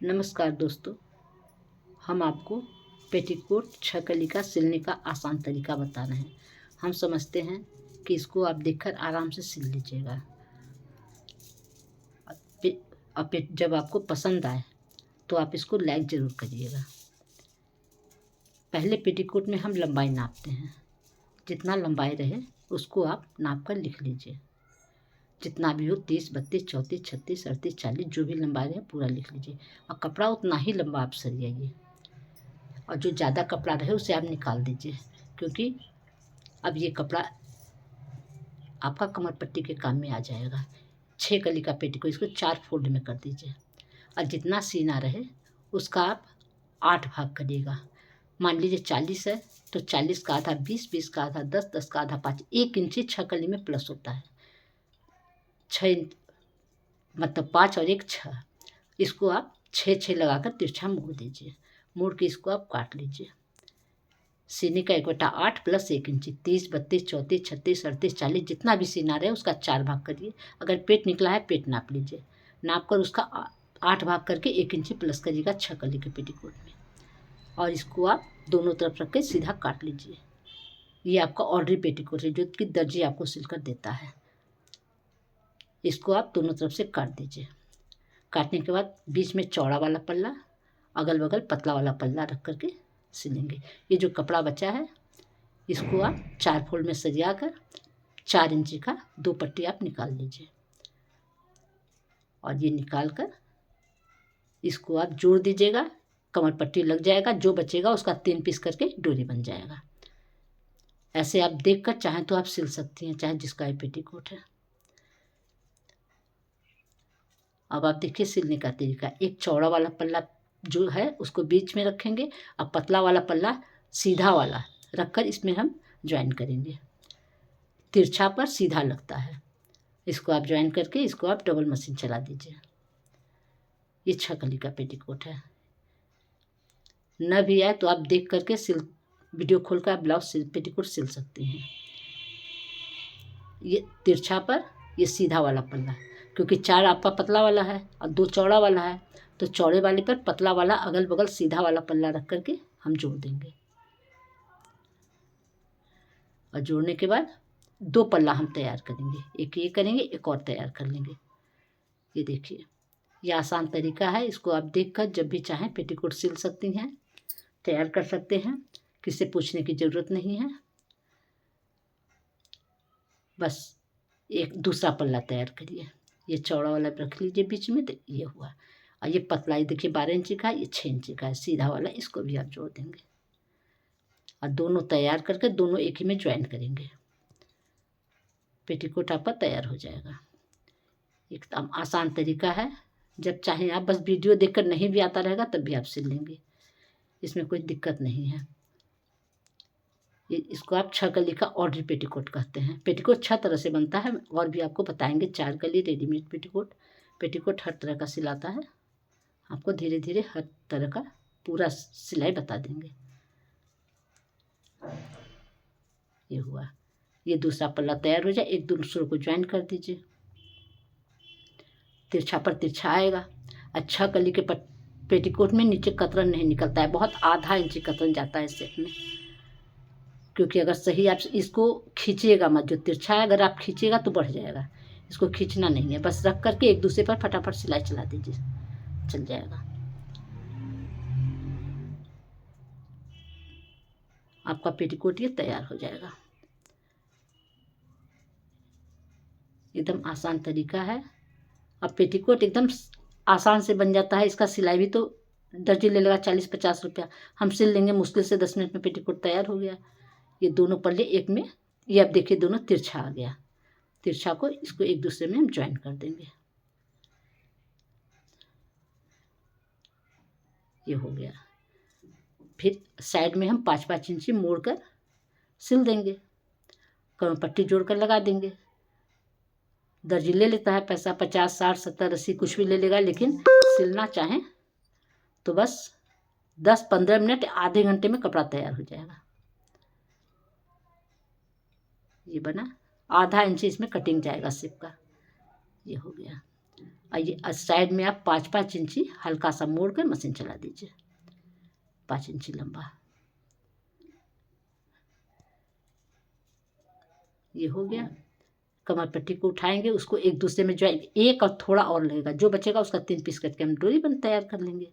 नमस्कार दोस्तों, हम आपको पेटीकोट छकली का सिलने का आसान तरीका बता रहे हैं। हम समझते हैं कि इसको आप देखकर आराम से सिल लीजिएगा। जब आपको पसंद आए तो आप इसको लाइक ज़रूर करिएगा। पहले पेटीकोट में हम लंबाई नापते हैं। जितना लंबाई रहे उसको आप नाप कर लिख लीजिए। जितना भी हो 30, 32, 34, 36, 38, 40 जो भी लंबाई रहे पूरा लिख लीजिए। और कपड़ा उतना ही लंबा आप सरियाइए। और जो ज़्यादा कपड़ा रहे उसे आप निकाल दीजिए, क्योंकि अब ये कपड़ा आपका कमर पट्टी के काम में आ जाएगा। 6 कली का पेटी को इसको 4 फोल्ड में कर दीजिए। और जितना सीना रहे उसका आप 8 भाग करिएगा। मान लीजिए 40 है तो 40 का आधा 20, 20 का आधा 10, 10 का आधा 5, 1 इंची 6 कली में प्लस होता है। 6 मतलब 5 और 1 6। इसको आप 6 लगाकर तिरछा मोड़ दीजिए। मोड़ के इसको आप काट लीजिए। सीने का 1/8 प्लस 1 इंची 30, 32, 34, 36, 38, 40 जितना भी सीना रहे उसका 4 भाग करिए। अगर पेट निकला है पेट नाप लीजिए। नाप कर उसका 8 भाग करके 1 इंची प्लस करिएगा 6 कली के पेटीकोट में। और इसको आप दोनों तरफ रख के सीधा काट लीजिए। ये आपका ऑर्डरी पेटीकोट है जो कि दर्जी आपको सिलकर देता है। इसको आप दोनों तरफ से काट दीजिए। काटने के बाद बीच में चौड़ा वाला पल्ला, अगल बगल पतला वाला पल्ला रख करके सिलेंगे। ये जो कपड़ा बचा है इसको आप 4 फोल्ड में सरिया कर 4 इंची का 2 पट्टी आप निकाल लीजिए। और ये निकाल कर इसको आप जोड़ दीजिएगा। कमर पट्टी लग जाएगा। जो बचेगा उसका 3 पीस करके डोरी बन जाएगा। ऐसे आप देख कर चाहें तो आप सिल सकती हैं, चाहे जिसका ये पेटीकोट है। अब आप देखिए सिलने का तरीका। एक चौड़ा वाला पल्ला जो है उसको बीच में रखेंगे और पतला वाला पल्ला सीधा वाला रखकर इसमें हम ज्वाइन करेंगे। तिरछा पर सीधा लगता है। इसको आप ज्वाइन करके इसको आप डबल मशीन चला दीजिए। ये 6 कली का पेटीकोट है। न भी आए तो आप देख करके वीडियो खोल कर आप ब्लाउज पेटीकोट सिल सकते हैं। ये तिरछा पर ये सीधा वाला पल्ला, क्योंकि 4 आपका पतला वाला है और 2 चौड़ा वाला है, तो चौड़े वाले पर पतला वाला अगल बगल सीधा वाला पल्ला रख करके हम जोड़ देंगे। और जोड़ने के बाद 2 पल्ला हम तैयार करेंगे। एक ये करेंगे, एक और तैयार कर लेंगे। ये देखिए, ये आसान तरीका है। इसको आप देखकर जब भी चाहें पेटीकोट सिल सकती हैं, तैयार कर सकते हैं। किसी से पूछने की ज़रूरत नहीं है। बस एक दूसरा पल्ला तैयार करिए। ये चौड़ा वाला रख लीजिए बीच में, तो ये हुआ। और ये पतला, ये देखिए 12 इंची का, ये 6 इंची का है सीधा वाला। इसको भी आप जोड़ देंगे और दोनों तैयार करके दोनों एक ही में ज्वाइन करेंगे। पेटीकोट आपका तैयार हो जाएगा। एकदम आसान तरीका है। जब चाहें आप, बस वीडियो देखकर नहीं भी आता रहेगा तब भी आप सिल लेंगे। इसमें कोई दिक्कत नहीं है। इसको आप 6 कली का ऑर्डर पेटीकोट कहते हैं। पेटीकोट 6 तरह से बनता है, और भी आपको बताएंगे। 4 कली रेडीमेड पेटीकोट। पेटीकोट हर तरह का सिलाता है। आपको धीरे धीरे हर तरह का पूरा सिलाई बता देंगे। ये हुआ। ये दूसरा पल्ला तैयार हो जाए, एक दूसरे को ज्वाइन कर दीजिए। तिरछा पर तिरछा आएगा। अच्छा कली के पेटीकोट में नीचे कतरन नहीं निकलता है। बहुत आधा इंची कतरन जाता है सेट में, क्योंकि अगर सही आप इसको खींचिएगा मत। जो तिरछा है अगर आप खींचिएगा तो बढ़ जाएगा। इसको खींचना नहीं है, बस रख करके एक दूसरे पर फटाफट सिलाई चला दीजिए, चल जाएगा। आपका पेटीकोट ये तैयार हो जाएगा। एकदम आसान तरीका है। अब पेटीकोट एकदम आसान से बन जाता है। इसका सिलाई भी तो दर्जी ले लेगा 40-50 रुपया। हम सिल लेंगे मुश्किल से 10 मिनट में। पेटीकोट तैयार हो गया। ये दोनों पल्ले एक में, ये अब देखिए दोनों तिरछा आ गया। तिरछा को इसको एक दूसरे में हम ज्वाइन कर देंगे। ये हो गया। फिर साइड में हम 5-5 इंची मोड़ कर सिल देंगे। कमर पट्टी जोड़कर लगा देंगे। दर्जी ले लेता है पैसा 50, 60, 70, 80 कुछ भी ले लेगा, लेकिन सिलना चाहें तो बस 10-15 मिनट, आधे घंटे में कपड़ा तैयार हो जाएगा। ये बना। आधा इंची इसमें कटिंग जाएगा सिप का। ये हो गया। आइए साइड में आप 5-5 इंची हल्का सा मोड़ कर मशीन चला दीजिए, 5 इंची लंबा। ये हो गया। कमर पट्टी को उठाएंगे, उसको एक दूसरे में ज्वाइन, एक और थोड़ा और लगेगा, जो बचेगा उसका 3 पीस करके हम डोरी बन तैयार कर लेंगे,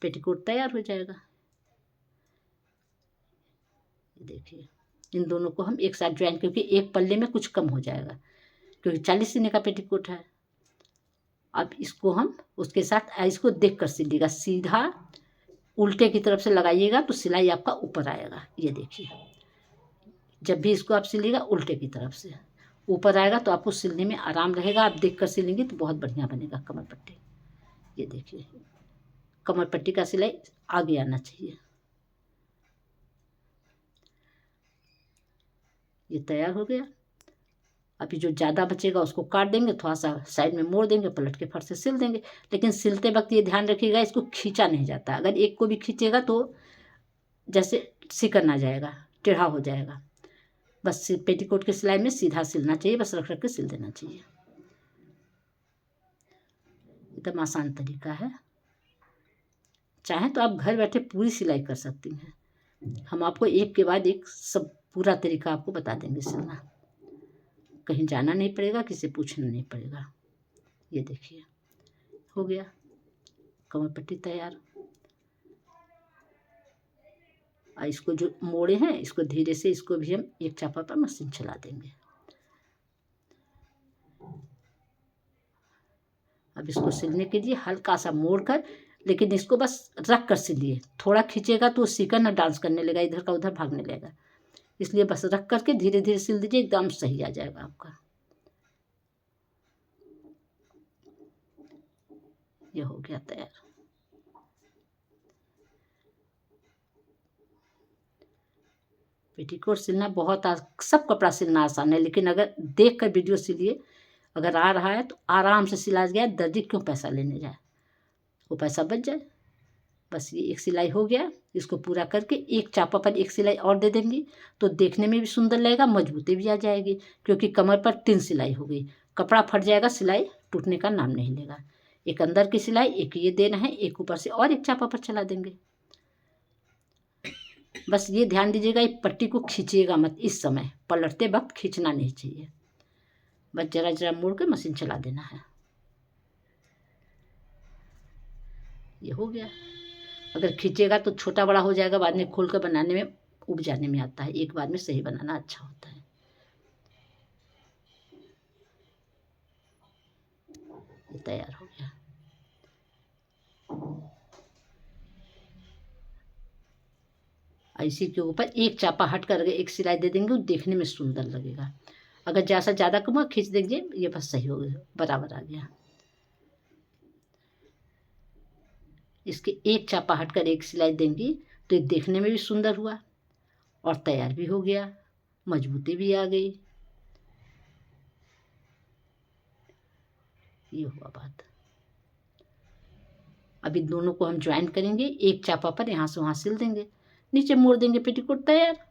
पेटीकोट तैयार हो जाएगा। देखिए इन दोनों को हम एक साथ ज्वाइन, क्योंकि एक पल्ले में कुछ कम हो जाएगा, क्योंकि 40 सीने का पेटीकोट है। अब इसको हम उसके साथ इसको देख कर सिलिएगा, सीधा उल्टे की तरफ से लगाइएगा तो सिलाई आपका ऊपर आएगा। ये देखिए जब भी इसको आप सिलिएगा उल्टे की तरफ से ऊपर आएगा तो आपको सिलने में आराम रहेगा। आप देख कर सिलेंगे तो बहुत बढ़िया बनेगा कमर पट्टी। ये देखिए कमर पट्टी का सिलाई आगे आना चाहिए। ये तैयार हो गया। अभी जो ज़्यादा बचेगा उसको काट देंगे, थोड़ा सा साइड में मोड़ देंगे, पलट के फट से सिल देंगे। लेकिन सिलते वक्त ये ध्यान रखिएगा इसको खींचा नहीं जाता, अगर एक को भी खींचेगा तो जैसे सिकन आ जाएगा, टेढ़ा हो जाएगा। बस पेटीकोट की सिलाई में सीधा सिलना चाहिए, बस रख रख के सिल देना चाहिए। एकदम आसान तरीका है, चाहें तो आप घर बैठे पूरी सिलाई कर सकती हैं। हम आपको एक के बाद एक सब पूरा तरीका आपको बता देंगे सिलना, कहीं जाना नहीं पड़ेगा, किसी पूछना नहीं पड़ेगा। ये देखिए हो गया कमर पट्टी तैयार। और इसको जो मोड़े हैं इसको धीरे से, इसको भी हम एक चापा पर मशीन चला देंगे। अब इसको सिलने के लिए हल्का सा मोड़ कर, लेकिन इसको बस रख कर सिलिए, थोड़ा खींचेगा तो सीकर न डांस करने लगेगा, इधर का उधर भागने लगेगा, इसलिए बस रख करके धीरे धीरे सिल दीजिए, एकदम सही आ जाएगा आपका। ये हो गया तैयार। पेटीकोट सिलना बहुत सब कपड़ा सिलना आसान है, लेकिन अगर देख कर वीडियो सिलिए, अगर आ रहा है तो आराम से सिला गया, दर्जी क्यों पैसा लेने जाए, वो पैसा बच जाए। बस ये एक सिलाई हो गया, इसको पूरा करके एक चापा पर एक सिलाई और दे देंगी तो देखने में भी सुंदर लगेगा, मजबूती भी आ जाएगी, क्योंकि कमर पर 3 सिलाई हो गई। कपड़ा फट जाएगा, सिलाई टूटने का नाम नहीं लेगा। एक अंदर की सिलाई, एक ये देना है, एक ऊपर से और एक चापा पर चला देंगे। बस ये ध्यान दीजिएगा ये पट्टी को खींचिएगा मत, इस समय पलटते वक्त खींचना नहीं चाहिए, बस जरा जरा मोड़ के मशीन चला देना है। ये हो गया। अगर खींचेगा तो छोटा बड़ा हो जाएगा, बाद में खोल कर बनाने में उब जाने में आता है, एक बार में सही बनाना अच्छा होता है। ये तैयार हो गया। इसी के ऊपर एक चापा हट कर एक सिलाई दे देंगे, वो देखने में सुंदर लगेगा। अगर जैसा ज़्यादा कम खींच देंगे, ये बस सही हो गया, बराबर आ गया। इसके एक चापा हटकर एक सिलाई देंगी तो ये देखने में भी सुंदर हुआ और तैयार भी हो गया, मजबूती भी आ गई। ये हुआ बात। अभी दोनों को हम ज्वाइन करेंगे, एक चापा पर यहाँ से वहाँ सिल देंगे, नीचे मोड़ देंगे, पेटीकोट तैयार।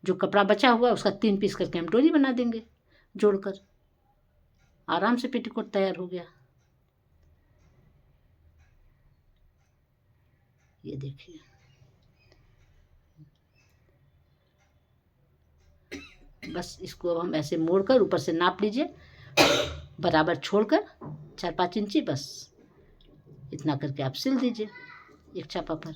जो कपड़ा बचा हुआ उसका 3 पीस करके हम डोरी बना देंगे जोड़कर, आराम से पेटीकोट तैयार हो गया। ये देखिए बस इसको अब हम ऐसे मोड़कर ऊपर से नाप लीजिए, बराबर छोड़कर 4-5 इंची, बस इतना करके आप सिल दीजिए एक चापा पर।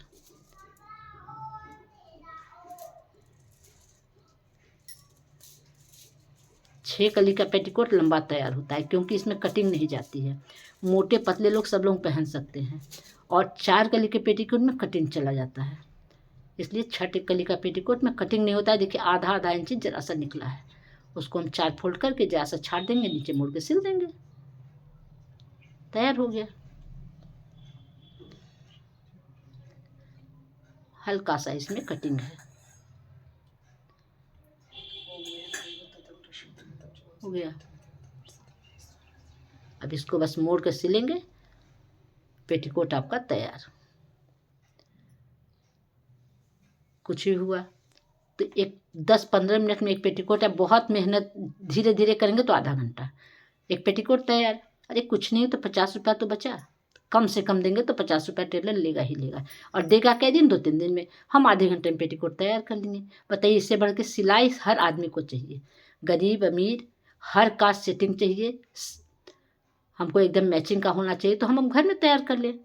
छः कली का पेटीकोट लंबा तैयार होता है, क्योंकि इसमें कटिंग नहीं जाती है। मोटे पतले लोग सब लोग पहन सकते हैं, और 4 कली के पेटीकोट में कटिंग चला जाता है, इसलिए 6 कली का पेटीकोट में कटिंग नहीं होता है। देखिए आधा इंची जरा सा निकला है, उसको हम 4 फोल्ड करके जरा सा छाट देंगे, नीचे मोड़ के सिल देंगे, तैयार हो गया। हल्का सा इसमें कटिंग है, हो गया। अब इसको बस मोड़ कर सिलेंगे, पेटीकोट आपका तैयार। कुछ भी हुआ तो एक 10-15 मिनट में एक पेटीकोट है, बहुत मेहनत धीरे धीरे करेंगे तो आधा घंटा, एक पेटीकोट तैयार। अरे कुछ नहीं तो 50 रुपया तो बचा, कम से कम देंगे तो 50 रुपया टेलर लेगा ही लेगा। और देगा कै दिन, 2-3 दिन में। हम आधे घंटे में पेटीकोट तैयार कर लेंगे। बताइए, इससे बढ़ के सिलाई हर आदमी को चाहिए, गरीब अमीर हर का सेटिंग चाहिए। हमको एकदम मैचिंग का होना चाहिए, तो हम घर में तैयार कर लें।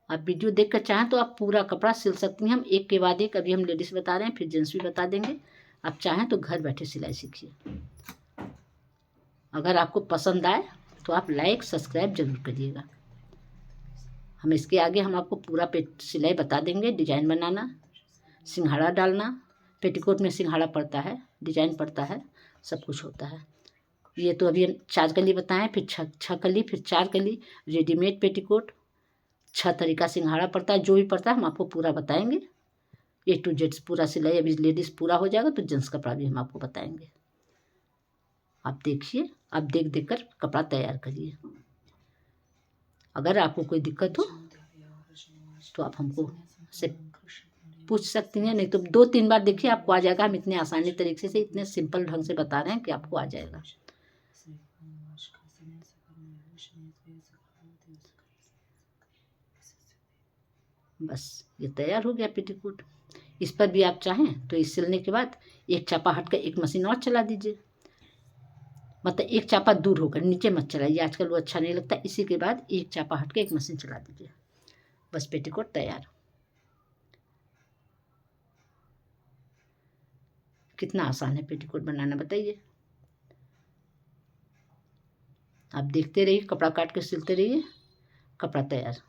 आप वीडियो देख कर चाहें तो आप पूरा कपड़ा सिल सकती हैं। हम एक के बाद एक, अभी हम लेडीज़ बता रहे हैं, फिर जेंट्स भी बता देंगे। आप चाहें तो घर बैठे सिलाई सीखिए। अगर आपको पसंद आए तो आप लाइक सब्सक्राइब जरूर करिएगा। हम इसके आगे हम आपको पूरा सिलाई बता देंगे, डिजाइन बनाना, सिंघाड़ा डालना, पेटीकोट में सिंघाड़ा पड़ता है, डिजाइन पड़ता है, सब कुछ होता है। ये तो अभी हम 4 कली बताएं, फिर 6 कली, फिर 4 कली, रेडीमेड पेटीकोट, 6 तरीका सिंघाड़ा पड़ता है। जो भी पड़ता है हम आपको पूरा बताएंगे, A to Z पूरा सिलाई। अभी लेडीज़ पूरा हो जाएगा तो जेंट्स कपड़ा भी हम आपको बताएंगे। आप देखिए, आप देख देख कर कपड़ा तैयार करिए। अगर आपको कोई दिक्कत हो तो आप हमको से पूछ सकती हैं, नहीं तो 2-3 बार देखिए, आपको आ जाएगा। हम इतने आसानी तरीके से, इतने सिंपल ढंग से बता रहे हैं कि आपको आ जाएगा। बस ये तैयार हो गया पेटीकोट। इस पर भी आप चाहें तो इस सिलने के बाद एक चापा हट कर एक मशीन और चला दीजिए। मतलब एक चापा दूर होकर, नीचे मत चलाइए, आजकल वो अच्छा नहीं लगता। इसी के बाद एक चापा हट के एक मशीन चला दीजिए, बस पेटीकोट तैयार। कितना आसान है पेटीकोट बनाना, बताइए। आप देखते रहिए, कपड़ा काट के सिलते रहिए, कपड़ा तैयार।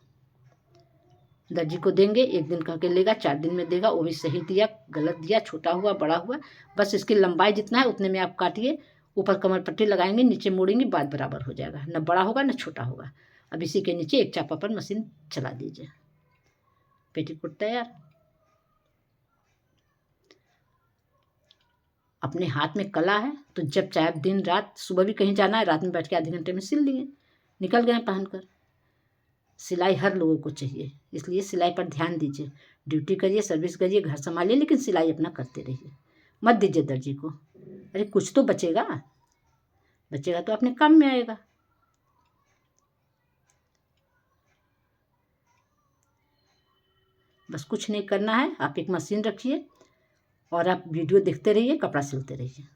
दर्जी को देंगे, 1 दिन कह के लेगा, 4 दिन में देगा। वो भी सही दिया, गलत दिया, छोटा हुआ बड़ा हुआ, बस इसकी लंबाई जितना है उतने में आप काटिए। ऊपर कमर पट्टी लगाएंगे, नीचे मोड़ेंगे, बात बराबर हो जाएगा, न बड़ा होगा न छोटा होगा। अब इसी के नीचे एक चापा पर मशीन चला दीजिए, पेटीकोट तैयार। अपने हाथ में कला है तो जब चाहे दिन रात, सुबह भी कहीं जाना है, रात में बैठ के आधे घंटे में सिल लिए, निकल गए पहनकर। सिलाई हर लोगों को चाहिए, इसलिए सिलाई पर ध्यान दीजिए। ड्यूटी करिए, सर्विस करिए, घर संभालिए, लेकिन सिलाई अपना करते रहिए, मत दीजिए दर्जी को। अरे कुछ तो बचेगा, बचेगा तो अपने काम में आएगा। बस कुछ नहीं करना है, आप एक मशीन रखिए और आप वीडियो देखते रहिए, कपड़ा सिलते रहिए,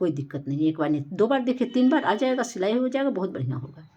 कोई दिक्कत नहीं। 1 बार नहीं, 2 बार देखिए, 3 बार आ जाएगा, सिलाई हो जाएगा, बहुत बढ़िया होगा।